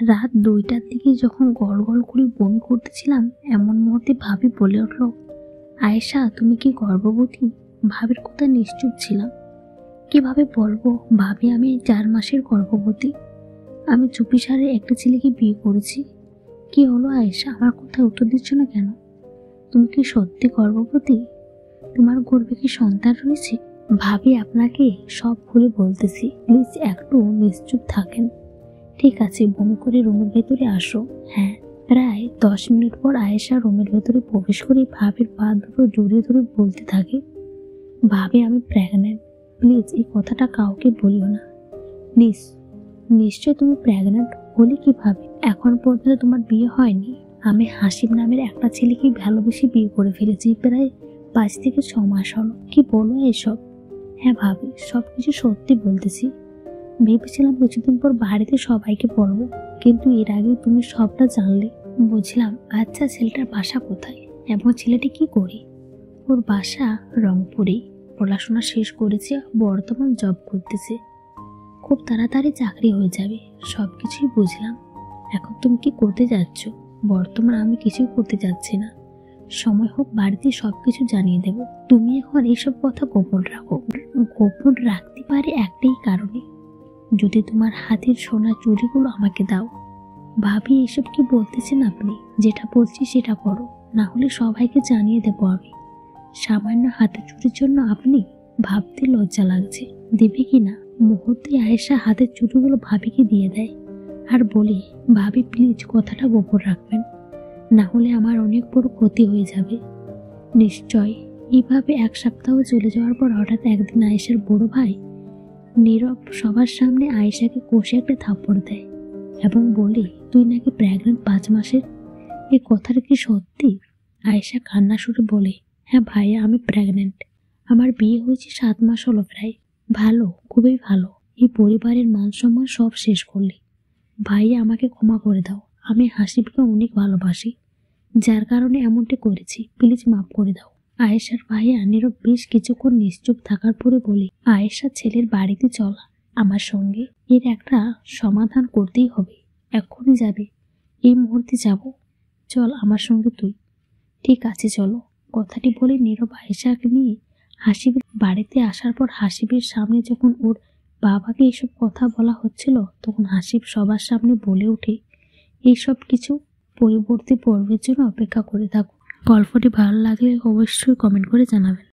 রাত 2টার দিকে যখন গল গল করে বমি করতেছিলাম, এমন মুহূর্তে ভাবি বলে উঠল, আয়েশা তুমি কি গর্ভবতী? ভাবির কথা নিশ্চুপ ছিলাম। কিভাবে বলবো ভাবি আমি 4 মাসের গর্ভবতী। আমি চুপিসারে একটা ছেলেকে বিয়ে করেছি। কি হলো আয়েশা, আমার কথায় উত্তর দিচ্ছ না কেন? তুমি কি সত্যি গর্ভবতী? তোমার গর্ভে কি সন্তান রয়েছে? ভাবি আপনাকে সব খুলে বলতেছি, প্লিজ একটু নিশ্চুপ থাকেন। ঠিক আছে, বমি করে রুমের ভেতরে আসো। হ্যাঁ। প্রায় 10 মিনিট পর আয়েশা রুমের ভেতরে প্রবেশ করে ভাবির পা দুটো জড়িয়ে ধরে বলতে থাকে, ভাবি আমি প্রেগনেন্ট, প্লিজ এই কথাটা কাউকে বলিও না। নিশ্চয় তুমি প্রেগনেন্ট হলে কিভাবে? এখন পর্যন্ত তোমার বিয়ে হয়নি। আমি হাসিব নামের একটা ছেলেকে ভালোবেসে বিয়ে করে ফেলেছি, প্রায় 5 থেকে 6 মাস হলো। কি বলো এসব? হ্যাঁ ভাবি, সবকিছু সত্যি বলতেছি। ভেবেছিলাম কিছুদিন পর বাড়িতে সবাইকে বলবো, কিন্তু এর আগে তুমি সবটা জানলে। বুঝলাম। আচ্ছা ছেলেটার বাসা কোথায় এবং ছেলেটি কি করে? ওর বাসা রংপুরে। পড়াশোনা শেষ করেছে, বর্তমান জব করতেছে। খুব তাড়াতাড়ি চাকরি হয়ে যাবে। সবকিছুই বুঝলাম। এখন তুমি কি করতে যাচ্ছ? বর্তমান আমি কিছুই করতে যাচ্ছি না। সময় হোক বাড়িতে সবকিছু জানিয়ে দেব। তুমি এখন এইসব কথা গোপন রাখো। গোপন রাখতে পারে একটাই কারণে, যদি তোমার হাতের সোনা চুড়িগুলো আমাকে দাও। ভাবি এসব কি বলতেছেন আপনি? যেটা বলছি সেটা করো, না হলে সবাইকে জানিয়ে দেবো আমি। সামান্য হাতের চুড়ির জন্য আপনি? ভাবতে লজ্জা লাগছে। দেবে কি না? মুহূর্তে আয়েশা হাতের চুড়িগুলো ভাবিকে দিয়ে দেয় আর বলে, ভাবি প্লিজ কথাটা গোপন রাখবেন, না হলে আমার অনেক বড় ক্ষতি হয়ে যাবে। নিশ্চয়। এইভাবে 1 সপ্তাহ চলে যাওয়ার পর হঠাৎ একদিন আয়েশার বড় ভাই নীরব সবার সামনে আয়েশাকে কষে একটা থাপ্পড় দেয় এবং বলে, তুই নাকি প্রেগনেন্ট 5 মাসের। এই কথাটা কি সত্যি? আয়েশা কান্না সুরে বলে, হ্যাঁ ভাইয়া আমি প্রেগনেন্ট। আমার বিয়ে হয়েছে 7 মাস হলো প্রায়। ভালো, খুবই ভালো। এই পরিবারের মান সম্মান সব শেষ করলি। ভাইয়া আমাকে ক্ষমা করে দাও। আমি হাসিবকে অনেক ভালোবাসি, যার কারণে এমনটি করেছি। প্লিজ মাফ করে দাও। আয়েশার ভাইয়া নীরব বেশ কিছুক্ষণ নিশ্চুপ থাকার পরে বলে, আয়েশা ছেলের বাড়িতে চল আমার সঙ্গে। এর একটা সমাধান করতেই হবে। এক্ষুনি যাবে? এই মুহূর্তে যাব। চল আমার সঙ্গে তুই। ঠিক আছে চলো। কথাটি বলে নীরব আয়েশাকে নিয়ে হাসিবের বাড়িতে আসার পর হাসিবের সামনে যখন ওর বাবাকে এইসব কথা বলা হচ্ছিল, তখন হাসিব সবার সামনে বলে ওঠে, এইসব কিছু পরবর্তী পর্বের জন্য অপেক্ষা করে থাকুন। গল্পটি ভালো লাগলে অবশ্যই কমেন্ট করে জানাবেন।